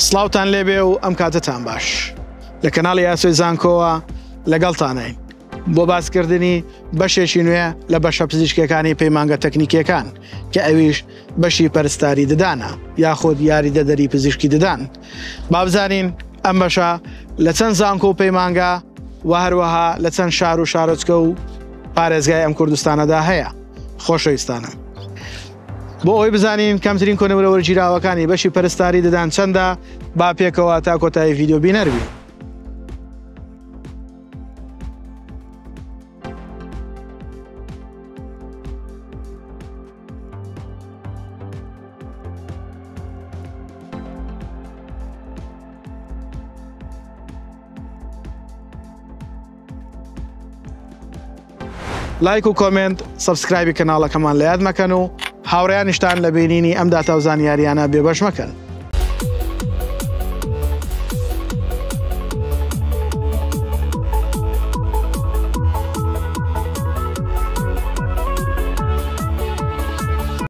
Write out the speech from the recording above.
سڵاوتان لێبێ و ئەم کاتتان باش لە کەناڵی یاسۆی زانکۆوە لەگەڵتانین بۆ باسکردنی بەشێکی نوێ لە بەشە پزیشکەکانی پەیمانگە تەکنیکیەکان کە ئەویش بەشی پەرستاری ددانە یاخۆت یاریدەدەری پزیشکی ددان با بزانین ئەم بەشە لە چەند زانکۆ و پەیمانگە و هەروەها لە چەند شار و شارۆچکە و پارێزگای ئەم کوردستانەدا هەیە خۆشەویستانم بۆ ئەوەی بزانین کەمترین کۆنەوەرە وەرگیراوەکانی بەشی پەرستاری ددان چەندە با پێکەوە تا کۆتایی ڤیدیۆ بینەربین لایک و کۆمنت سەبسکرایبی کەناڵەکەمان لە یاد مەکەن و هاوڕێیانیشتان لە بینینی ئەم داتا و زانیاریانە بێبەش مەکەن.